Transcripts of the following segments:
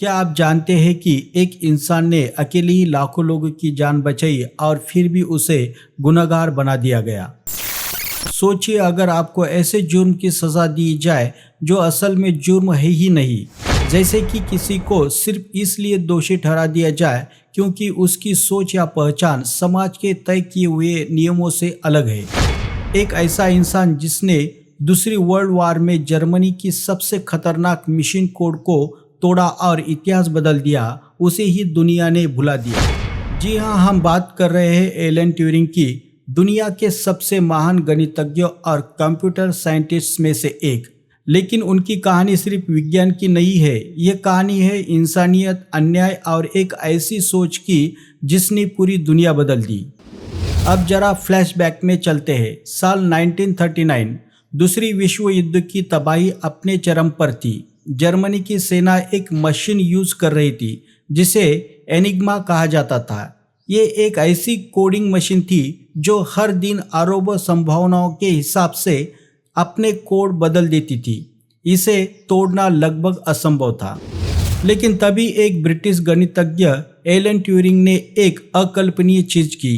क्या आप जानते हैं कि एक इंसान ने अकेले ही लाखों लोगों की जान बचाई और फिर भी उसे गुनहगार बना दिया गया। सोचिए, अगर आपको ऐसे जुर्म की सज़ा दी जाए जो असल में जुर्म है ही नहीं, जैसे कि किसी को सिर्फ इसलिए दोषी ठहरा दिया जाए क्योंकि उसकी सोच या पहचान समाज के तय किए हुए नियमों से अलग है। एक ऐसा इंसान जिसने दूसरी वर्ल्ड वार में जर्मनी की सबसे खतरनाक मिशन कोड को तोड़ा और इतिहास बदल दिया, उसे ही दुनिया ने भुला दिया। जी हाँ, हम बात कर रहे हैं एलन ट्यूरिंग की, दुनिया के सबसे महान गणितज्ञों और कंप्यूटर साइंटिस्ट में से एक। लेकिन उनकी कहानी सिर्फ विज्ञान की नहीं है, ये कहानी है इंसानियत, अन्याय और एक ऐसी सोच की जिसने पूरी दुनिया बदल दी। अब जरा फ्लैशबैक में चलते हैं। साल 1939, दूसरी विश्व युद्ध की तबाही अपने चरम पर थी। जर्मनी की सेना एक मशीन यूज कर रही थी जिसे एनिग्मा कहा जाता था। ये एक ऐसी कोडिंग मशीन थी जो हर दिन अरबों संभावनाओं के हिसाब से अपने कोड बदल देती थी। इसे तोड़ना लगभग असंभव था। लेकिन तभी एक ब्रिटिश गणितज्ञ एलन ट्यूरिंग ने एक अकल्पनीय चीज की।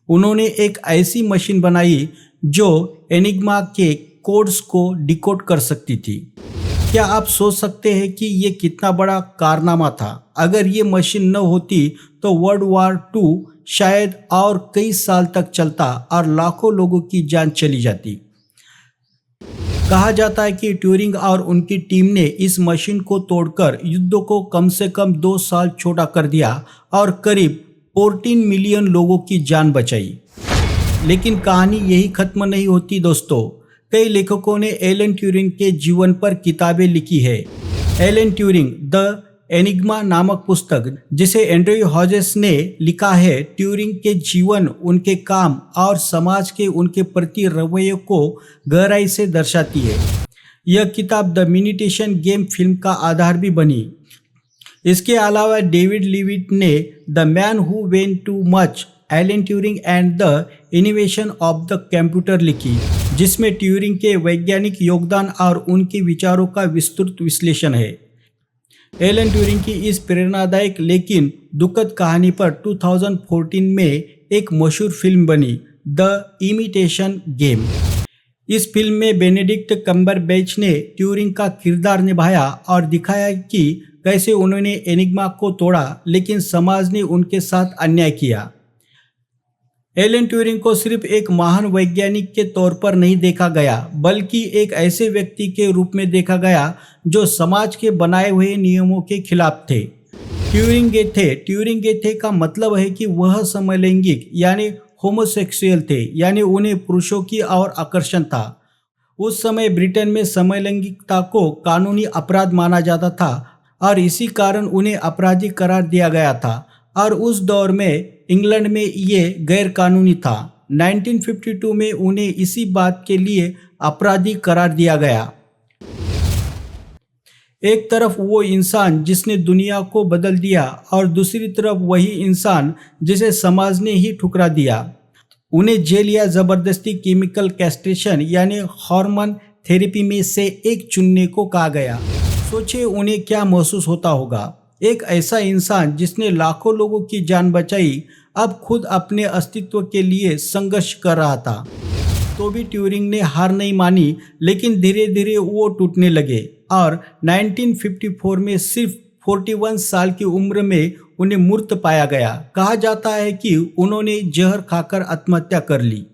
उन्होंने एक ऐसी मशीन बनाई जो एनिग्मा के कोड्स को डिकोड कर सकती थी। क्या आप सोच सकते हैं कि ये कितना बड़ा कारनामा था? अगर ये मशीन न होती तो वर्ल्ड वार II शायद और कई साल तक चलता और लाखों लोगों की जान चली जाती। कहा जाता है कि ट्यूरिंग और उनकी टीम ने इस मशीन को तोड़कर युद्ध को कम से कम 2 साल छोटा कर दिया और करीब 14 मिलियन लोगों की जान बचाई। लेकिन कहानी यही खत्म नहीं होती दोस्तों। कई लेखकों ने एलन ट्यूरिंग के जीवन पर किताबें लिखी है। एलन ट्यूरिंग द एनिग्मा नामक पुस्तक, जिसे एंड्रयू हॉजेस ने लिखा है, ट्यूरिंग के जीवन, उनके काम और समाज के उनके प्रति रवैये को गहराई से दर्शाती है। यह किताब द इमिटेशन गेम फिल्म का आधार भी बनी। इसके अलावा डेविड लीविट ने the man who went too much, Alan Turing and the innovation of the computer लिखी, जिसमें ट्यूरिंग के वैज्ञानिक योगदान और उनके विचारों का विस्तृत विश्लेषण है। एलन ट्यूरिंग की इस प्रेरणादायक लेकिन दुखद कहानी पर 2014 में एक मशहूर फिल्म बनी, द इमिटेशन गेम। इस फिल्म में बेनेडिक्ट कम्बरबैच ने ट्यूरिंग का किरदार निभाया और दिखाया कि कैसे उन्होंने एनिग्मा को तोड़ा लेकिन समाज ने उनके साथ अन्याय किया। एलन ट्यूरिंग को सिर्फ एक महान वैज्ञानिक के तौर पर नहीं देखा गया, बल्कि एक ऐसे व्यक्ति के रूप में देखा गया जो समाज के बनाए हुए नियमों के खिलाफ थे। ट्यूरिंग गे थे का मतलब है कि वह समलैंगिक यानी होमोसेक्सुअल थे, यानी उन्हें पुरुषों की ओर आकर्षण था। उस समय ब्रिटेन में समलैंगिकता को कानूनी अपराध माना जाता था और इसी कारण उन्हें अपराधी करार दिया गया था, और उस दौर में इंग्लैंड में ये गैर कानूनी था। 1952 में उन्हें इसी बात के लिए अपराधी करार दिया गया। एक तरफ वो इंसान जिसने दुनिया को बदल दिया और दूसरी तरफ वही इंसान जिसे समाज ने ही ठुकरा दिया। उन्हें जेल या जबरदस्ती केमिकल कैस्ट्रेशन यानी हार्मोन थेरेपी में से एक चुनने को कहा गया। सोचिए उन्हें क्या महसूस होता होगा। एक ऐसा इंसान जिसने लाखों लोगों की जान बचाई अब खुद अपने अस्तित्व के लिए संघर्ष कर रहा था। तो भी ट्यूरिंग ने हार नहीं मानी, लेकिन धीरे धीरे वो टूटने लगे और 1954 में सिर्फ 41 साल की उम्र में उन्हें मृत पाया गया। कहा जाता है कि उन्होंने जहर खाकर आत्महत्या कर ली।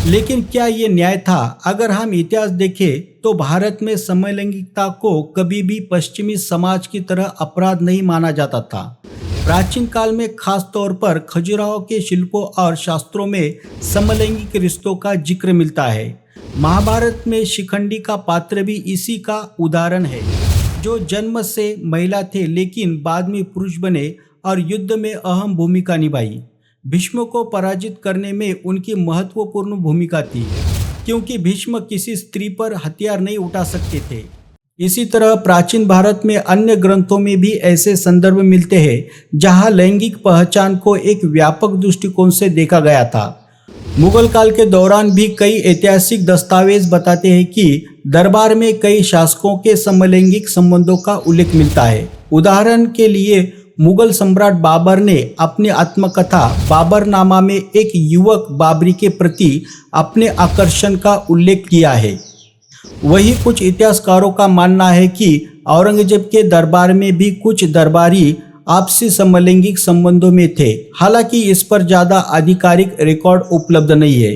लेकिन क्या ये न्याय था? अगर हम इतिहास देखें तो भारत में समलैंगिकता को कभी भी पश्चिमी समाज की तरह अपराध नहीं माना जाता था। प्राचीन काल में खास तौर पर खजुराहो के शिल्पों और शास्त्रों में समलैंगिक रिश्तों का जिक्र मिलता है। महाभारत में शिखंडी का पात्र भी इसी का उदाहरण है, जो जन्म से महिला थे लेकिन बाद में पुरुष बने और युद्ध में अहम भूमिका निभाई। भीष्म को पराजित करने में उनकी महत्वपूर्ण भूमिका थी, क्योंकि भीष्म किसी स्त्री पर हथियार नहीं उठा सकते थे। इसी तरह प्राचीन भारत में अन्य ग्रंथों में भी ऐसे संदर्भ मिलते हैं जहां लैंगिक पहचान को एक व्यापक दृष्टिकोण से देखा गया था। मुगल काल के दौरान भी कई ऐतिहासिक दस्तावेज बताते हैं कि दरबार में कई शासकों के समलैंगिक संबंधों का उल्लेख मिलता है। उदाहरण के लिए मुगल सम्राट बाबर ने अपनी आत्मकथा बाबरनामा में एक युवक बाबरी के प्रति अपने आकर्षण का उल्लेख किया है। वही कुछ इतिहासकारों का मानना है कि औरंगजेब के दरबार में भी कुछ दरबारी आपसी समलैंगिक संबंधों में थे। हालांकि इस पर ज़्यादा आधिकारिक रिकॉर्ड उपलब्ध नहीं है।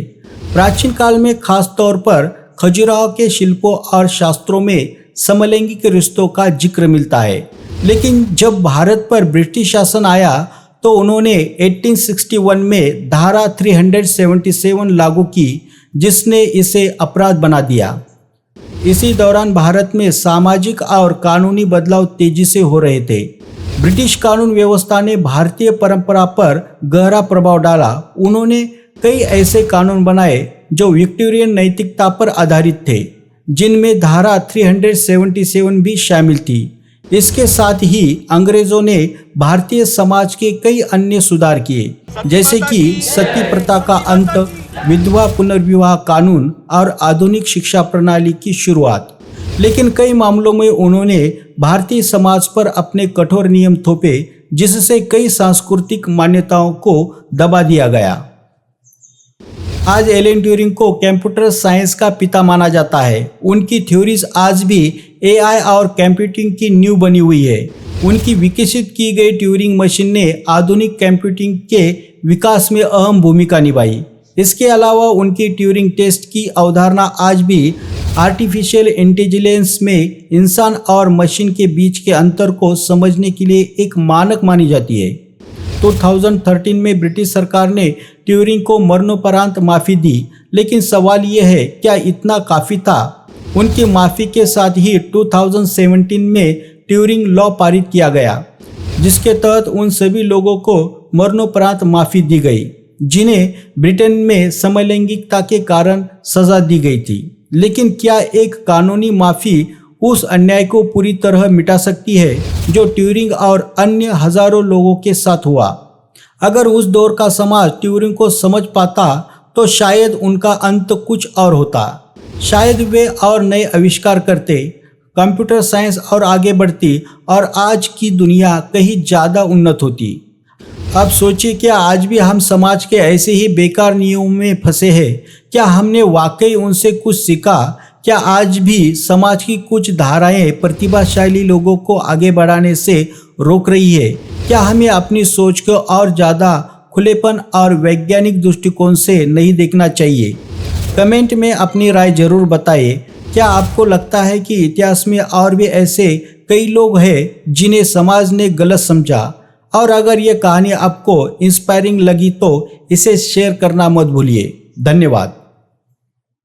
प्राचीन काल में खास तौर पर खजुराहो के शिल्पों और शास्त्रों में समलैंगिक रिश्तों का जिक्र मिलता है, लेकिन जब भारत पर ब्रिटिश शासन आया तो उन्होंने 1861 में धारा 377 लागू की, जिसने इसे अपराध बना दिया। इसी दौरान भारत में सामाजिक और कानूनी बदलाव तेजी से हो रहे थे। ब्रिटिश कानून व्यवस्था ने भारतीय परंपरा पर गहरा प्रभाव डाला। उन्होंने कई ऐसे कानून बनाए जो विक्टोरियन नैतिकता पर आधारित थे, जिनमें धारा 377 भी शामिल थी। इसके साथ ही अंग्रेजों ने भारतीय समाज के कई अन्य सुधार किए, जैसे कि सती प्रथा का अंत, विधवा पुनर्विवाह कानून और आधुनिक शिक्षा प्रणाली की शुरुआत। लेकिन कई मामलों में उन्होंने भारतीय समाज पर अपने कठोर नियम थोपे, जिससे कई सांस्कृतिक मान्यताओं को दबा दिया गया। आज एलन ट्यूरिंग को कंप्यूटर साइंस का पिता माना जाता है। उनकी थ्योरीज आज भी एआई और कंप्यूटिंग की नींव बनी हुई है। उनकी विकसित की गई ट्यूरिंग मशीन ने आधुनिक कंप्यूटिंग के विकास में अहम भूमिका निभाई। इसके अलावा उनकी ट्यूरिंग टेस्ट की अवधारणा आज भी आर्टिफिशियल इंटेलिजेंस में इंसान और मशीन के बीच के अंतर को समझने के लिए एक मानक मानी जाती है। 2013 में ब्रिटिश सरकार ने ट्यूरिंग को मरणोपरांत माफ़ी दी, लेकिन सवाल यह है, क्या इतना काफ़ी था? उनकी माफ़ी के साथ ही 2017 में ट्यूरिंग लॉ पारित किया गया, जिसके तहत उन सभी लोगों को मरणोपरांत माफ़ी दी गई जिन्हें ब्रिटेन में समलैंगिकता के कारण सजा दी गई थी। लेकिन क्या एक कानूनी माफ़ी उस अन्याय को पूरी तरह मिटा सकती है जो ट्यूरिंग और अन्य हजारों लोगों के साथ हुआ? अगर उस दौर का समाज ट्यूरिंग को समझ पाता तो शायद उनका अंत कुछ और होता। शायद वे और नए आविष्कार करते, कंप्यूटर साइंस और आगे बढ़ती और आज की दुनिया कहीं ज़्यादा उन्नत होती। अब सोचिए, क्या आज भी हम समाज के ऐसे ही बेकार नियमों में फंसे हैं? क्या हमने वाकई उनसे कुछ सीखा? क्या आज भी समाज की कुछ धाराएं प्रतिभाशाली लोगों को आगे बढ़ाने से रोक रही है? क्या हमें अपनी सोच को और ज़्यादा खुलेपन और वैज्ञानिक दृष्टिकोण से नहीं देखना चाहिए? कमेंट में अपनी राय जरूर बताइए। क्या आपको लगता है कि इतिहास में और भी ऐसे कई लोग हैं जिन्हें समाज ने गलत समझा? और अगर ये कहानी आपको इंस्पायरिंग लगी तो इसे शेयर करना मत भूलिए। धन्यवाद।